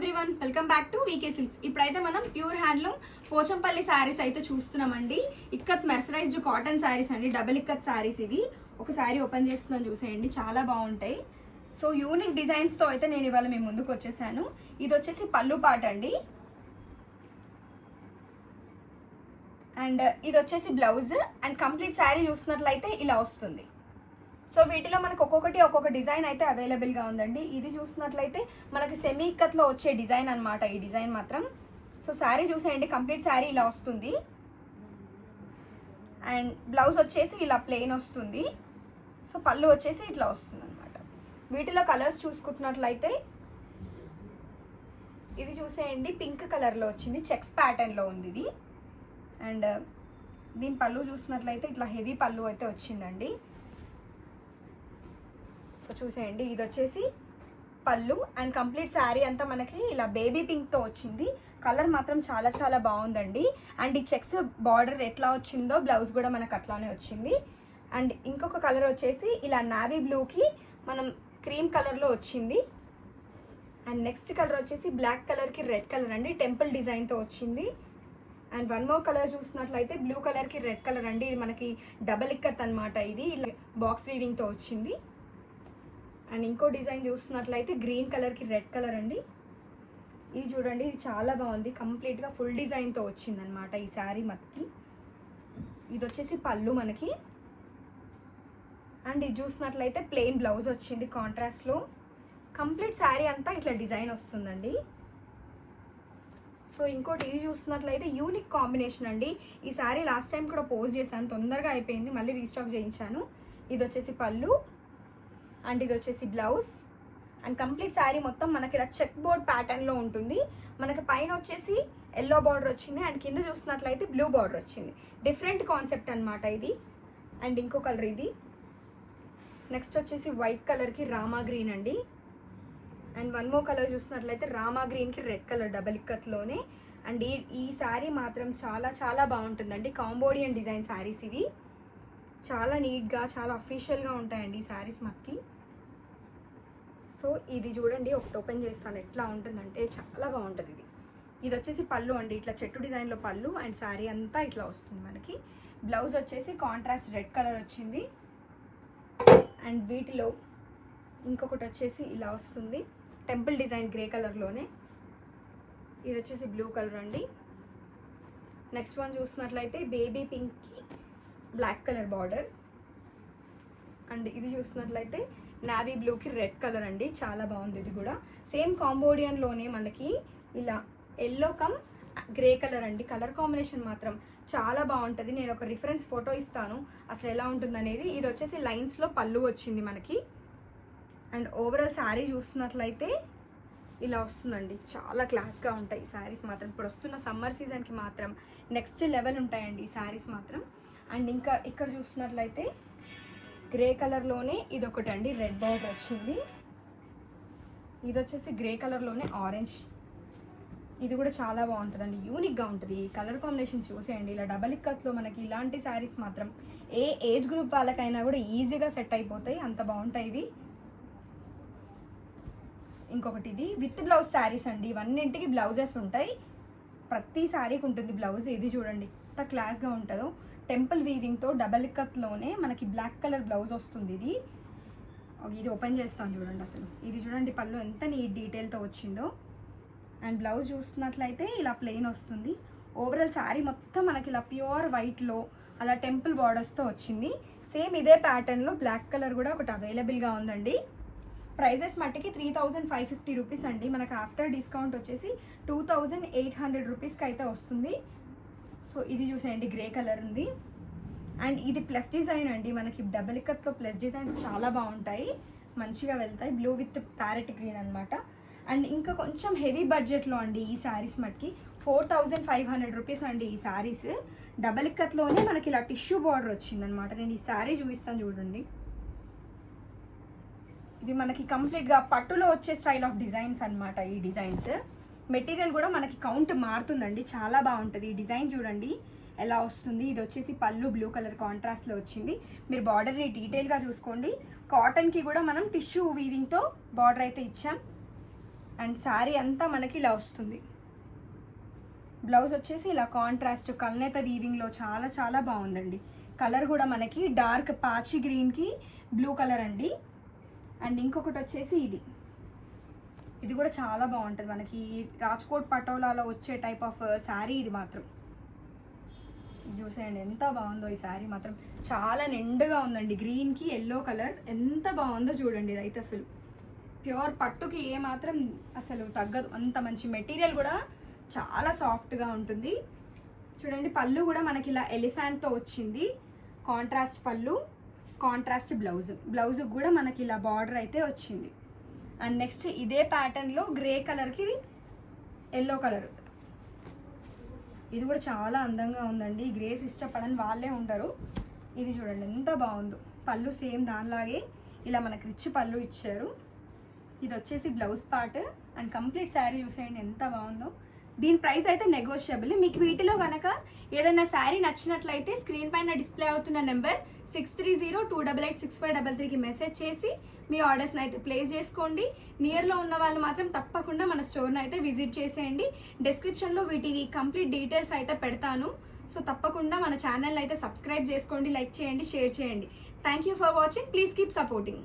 Everyone, welcome back to VK Silks. ఇప్పుడైతే మనం pure handloom Pochampally saris అయితే చూస్తున్నామండి. ఇక్కత్ మెర్సరైజ్డ్ కాటన్ శారీస్ అండి, డబుల్ ఇక్కత్ శారీస్ ఇవి. ఒక శారీ ఓపెన్ చేస్తున్నాను చూసేయండి, చాలా బాగుంటాయి. సో యూనిక్ డిజైన్స్ తో అయితే నేను ఇవాళ మీ ముందుకు వచ్చేసాను. ఇది వచ్చేసి పళ్ళు పాట అండి, అండ్ ఇది వచ్చేసి బ్లౌజ్. అండ్ కంప్లీట్ శారీ చూసినట్లయితే ఇలా వస్తుంది. సో వీటిలో మనకు ఒక్కొక్క డిజైన్ అయితే అవైలబుల్గా ఉందండి. ఇది చూసినట్లయితే మనకి సెమీ ఇక్కత్లో వచ్చే డిజైన్ అనమాట ఈ డిజైన్ మాత్రం. సో శారీ చూసేయండి, కంప్లీట్ శారీ ఇలా వస్తుంది. అండ్ బ్లౌజ్ వచ్చేసి ఇలా ప్లెయిన్ వస్తుంది. సో పళ్ళు వచ్చేసి ఇట్లా వస్తుంది అనమాట. వీటిలో కలర్స్ చూసుకుంటున్నట్లయితే ఇది చూసేయండి, పింక్ కలర్లో వచ్చింది, చెక్స్ ప్యాటర్న్లో ఉంది ఇది. అండ్ దీని పళ్ళు చూసినట్లయితే ఇట్లా హెవీ పళ్ళు అయితే వచ్చిందండి. సో చూసేయండి, ఇది వచ్చేసి పళ్ళు. అండ్ కంప్లీట్ శారీ అంతా మనకి ఇలా బేబీ పింక్తో వచ్చింది. కలర్ మాత్రం చాలా చాలా బాగుందండి. అండ్ ఈ చెక్స్ బార్డర్ ఎట్లా వచ్చిందో బ్లౌజ్ కూడా మనకు అట్లానే వచ్చింది. అండ్ ఇంకొక కలర్ వచ్చేసి ఇలా నావీ బ్లూకి మనం క్రీమ్ కలర్లో వచ్చింది. అండ్ నెక్స్ట్ కలర్ వచ్చేసి బ్లాక్ కలర్కి రెడ్ కలర్ అండి, టెంపుల్ డిజైన్తో వచ్చింది. అండ్ వన్ మోర్ కలర్ చూసినట్లయితే బ్లూ కలర్కి రెడ్ కలర్ అండి, ఇది మనకి డబల్ ఇక్కత్ అనమాట. ఇది ఇలా బాక్స్ వీవింగ్తో వచ్చింది. అండ్ ఇంకో డిజైన్ చూస్తున్నట్లయితే గ్రీన్ కలర్కి రెడ్ కలర్ అండి. ఇది చూడండి, ఇది చాలా బాగుంది, కంప్లీట్గా ఫుల్ డిజైన్తో వచ్చింది అనమాట ఈ శారీ మనకి. ఇది వచ్చేసి పళ్ళు మనకి. అండ్ ఇది చూసినట్లయితే ప్లెయిన్ బ్లౌజ్ వచ్చింది కాంట్రాస్ట్లో. కంప్లీట్ శారీ అంతా ఇట్లా డిజైన్ వస్తుందండి. సో ఇంకోటి ఇది చూస్తున్నట్లయితే యూనిక్ కాంబినేషన్ అండి. ఈ శారీ లాస్ట్ టైం కూడా పోస్ట్ చేశాను, తొందరగా అయిపోయింది, మళ్ళీ రీస్టాక్ చేయించాను. ఇది వచ్చేసి పళ్ళు అండ్ ఇది వచ్చేసి బ్లౌజ్. అండ్ కంప్లీట్ శారీ మొత్తం మనకి ఇలా చెక్ బోర్డ్ ప్యాటర్న్లో ఉంటుంది. మనకి పైన వచ్చేసి ఎల్లో బార్డర్ వచ్చింది అండ్ కింద చూసినట్లయితే బ్లూ బార్డర్ వచ్చింది. డిఫరెంట్ కాన్సెప్ట్ అనమాట ఇది. అండ్ ఇంకో కలర్ ఇది. నెక్స్ట్ వచ్చేసి వైట్ కలర్కి రామా గ్రీన్ అండి. అండ్ వన్ మోర్ కలర్ చూసినట్లయితే రామా గ్రీన్కి రెడ్ కలర్ డబల్ ఇక్కత్లోనే. అండ్ ఈ శారీ మాత్రం చాలా చాలా బాగుంటుందండి. కాంబోడియన్ డిజైన్ శారీస్ ఇవి, చాలా నీట్గా చాలా అఫీషియల్గా ఉంటాయండి ఈ శారీస్ మనకి. సో ఇది చూడండి, ఒకటి ఓపెన్ చేస్తాను, ఎట్లా ఉంటుందంటే చాలా బాగుంటుంది ఇది. ఇది వచ్చేసి పళ్ళు అండి, ఇట్లా చెట్టు డిజైన్లో పళ్ళు. అండ్ శారీ అంతా ఇట్లా వస్తుంది మనకి. బ్లౌజ్ వచ్చేసి కాంట్రాస్ట్ రెడ్ కలర్ వచ్చింది. అండ్ వీటిలో ఇంకొకటి వచ్చేసి ఇలా వస్తుంది, టెంపుల్ డిజైన్ గ్రే కలర్లోనే. ఇది వచ్చేసి బ్లూ కలర్ అండి. నెక్స్ట్ వన్ చూసినట్లయితే బేబీ పింక్కి బ్లాక్ కలర్ బార్డర్. అండ్ ఇది చూసినట్లయితే నావీ బ్లూకి రెడ్ కలర్ అండి, చాలా బాగుంది. ఇది కూడా సేమ్ కాంబోడియన్లోనే మనకి ఇలా ఎల్లో కమ్ గ్రే కలర్ అండి. కలర్ కాంబినేషన్ మాత్రం చాలా బాగుంటుంది. నేను ఒక రిఫరెన్స్ ఫోటో ఇస్తాను అసలు ఎలా ఉంటుంది అనేది. ఇది వచ్చేసి లైన్స్లో పళ్ళు వచ్చింది మనకి. అండ్ ఓవరాల్ శారీ చూస్తున్నట్లయితే ఇలా వస్తుందండి, చాలా క్లాస్గా ఉంటాయి ఈ శారీస్ మాత్రం. ఇప్పుడు వస్తున్న సమ్మర్ సీజన్కి మాత్రం నెక్స్ట్ లెవెల్ ఉంటాయండి ఈ శారీస్ మాత్రం. అండ్ ఇంకా ఇక్కడ చూసినట్లయితే గ్రే కలర్లోనే ఇది ఒకటి అండి, రెడ్ బార్డర్ వచ్చింది. ఇది వచ్చేసి గ్రే కలర్లోనే ఆరెంజ్. ఇది కూడా చాలా బాగుంటుందండి, యూనిక్గా ఉంటుంది. ఈ కలర్ కాంబినేషన్ చూసేయండి. ఇలా డబల్ ఇక్కత్లో మనకి ఇలాంటి శారీస్ మాత్రం ఏ ఏజ్ గ్రూప్ వాళ్ళకైనా కూడా ఈజీగా సెట్ అయిపోతాయి, అంత బాగుంటాయి ఇవి. ఇంకొకటి ఇది విత్ బ్లౌజ్ శారీస్ అండి, ఇవన్నింటికి బ్లౌజెస్ ఉంటాయి, ప్రతి శారీకి ఉంటుంది బ్లౌజ్. ఇది చూడండి ఎంత క్లాస్గా ఉంటుందో, టెంపుల్ వీవింగ్తో డబల్ ఇక్కత్లోనే మనకి బ్లాక్ కలర్ బ్లౌజ్ వస్తుంది. ఇది ఓపెన్ చేస్తాను చూడండి అసలు. ఇది చూడండి పళ్ళు ఎంత నీట్ డీటెయిల్తో వచ్చిందో. అండ్ బ్లౌజ్ చూస్తున్నట్లయితే ఇలా ప్లెయిన్ వస్తుంది. ఓవరాల్ శారీ మొత్తం మనకి ఇలా ప్యూర్ వైట్లో అలా టెంపుల్ బార్డర్స్తో వచ్చింది. సేమ్ ఇదే ప్యాటర్న్లో బ్లాక్ కలర్ కూడా ఒకటి అవైలబుల్గా ఉందండి. ప్రైజెస్ మట్టికి 3550 రూపీస్ అండి. మనకు ఆఫ్టర్ డిస్కౌంట్ వచ్చేసి 2800 రూపీస్కి అయితే వస్తుంది. సో ఇది చూసేయండి, గ్రే కలర్ ఉంది. అండ్ ఇది ప్లస్ డిజైన్ అండి, మనకి డబల్ ఇక్కత్లో ప్లస్ డిజైన్స్ చాలా బాగుంటాయి, మంచిగా వెళ్తాయి. బ్లూ విత్ ప్యారెట్ గ్రీన్ అనమాట. అండ్ ఇంకా కొంచెం హెవీ బడ్జెట్లో అండి ఈ శారీస్ మట్టికి 4500 రూపీస్ అండి ఈ శారీస్. డబల్ ఇక్కత్లోనే మనకి ఇలా టిష్యూ బార్డర్ వచ్చిందనమాట. నేను ఈ శారీ చూపిస్తాను చూడండి. ఇవి మనకి కంప్లీట్గా పట్టులో వచ్చే స్టైల్ ఆఫ్ డిజైన్స్ అనమాట ఈ డిజైన్స్. మెటీరియల్ కూడా మనకి కౌంట్ మారుతుందండి, చాలా బాగుంటుంది. ఈ డిజైన్ చూడండి ఎలా వస్తుంది. ఇది వచ్చేసి పళ్ళు బ్లూ కలర్ కాంట్రాస్ట్లో వచ్చింది. మీరు బార్డర్ని డీటెయిల్గా చూసుకోండి. కాటన్కి కూడా మనం టిష్యూ వీవింగ్తో బార్డర్ అయితే ఇచ్చాం. అండ్ శారీ అంతా మనకి ఇలా వస్తుంది. బ్లౌజ్ వచ్చేసి ఇలా కాంట్రాస్ట్ కల్నేత వీవింగ్లో చాలా చాలా బాగుందండి. కలర్ కూడా మనకి డార్క్ పాచి గ్రీన్కి బ్లూ కలర్ అండి. అండ్ ఇంకొకటి వచ్చేసి ఇది కూడా చాలా బాగుంటుంది. మనకి రాజ్కోట్ పటోలాలో వచ్చే టైప్ ఆఫ్ శారీ ఇది మాత్రం. చూసేయండి ఎంత బాగుందో ఈ శారీ మాత్రం. చాలా నిండుగా ఉందండి. గ్రీన్కి ఎల్లో కలర్ ఎంత బాగుందో చూడండి. ఇది అయితే అసలు ప్యూర్ పట్టుకి ఏ మాత్రం అసలు తగ్గదు. అంత మంచి మెటీరియల్ కూడా చాలా సాఫ్ట్గా ఉంటుంది. చూడండి పళ్ళు కూడా మనకి ఇలా ఎలిఫెంట్తో వచ్చింది. కాంట్రాస్ట్ పళ్ళు, కాంట్రాస్ట్ బ్లౌజ్ కూడా మనకి ఇలా బార్డర్ అయితే వచ్చింది. అండ్ నెక్స్ట్ ఇదే ప్యాటర్న్లో గ్రే కలర్కి ఎల్లో కలర్. ఇది కూడా చాలా అందంగా ఉందండి. గ్రేస్ ఇష్టపడని వాళ్ళే ఉండరు. ఇది చూడండి ఎంత బాగుందో. పళ్ళు సేమ్ దానిలాగే ఇలా మనకి రిచ్ పళ్ళు ఇచ్చారు. ఇది వచ్చేసి blouse part. And complete sari చూసేయండి ఎంత బాగుందో. దీని ప్రైస్ అయితే నెగోషియబుల్. మీకు వీటిలో కనుక ఏదైనా శారీ నచ్చినట్లయితే స్క్రీన్ పైన డిస్ప్లే అవుతున్న నెంబర్ 6302886533కి మెసేజ్ చేసి మీ ఆర్డర్స్ని అయితే ప్లేస్ చేసుకోండి. నియర్లో ఉన్న వాళ్ళు మాత్రం తప్పకుండా మన స్టోర్ని అయితే విజిట్ చేసేయండి. డిస్క్రిప్షన్లో వీటివి కంప్లీట్ డీటెయిల్స్ అయితే పెడతాను. సో తప్పకుండా మన ఛానల్ని అయితే సబ్స్క్రైబ్ చేసుకోండి, లైక్ చేయండి, షేర్ చేయండి. Thank you for watching. Please keep supporting.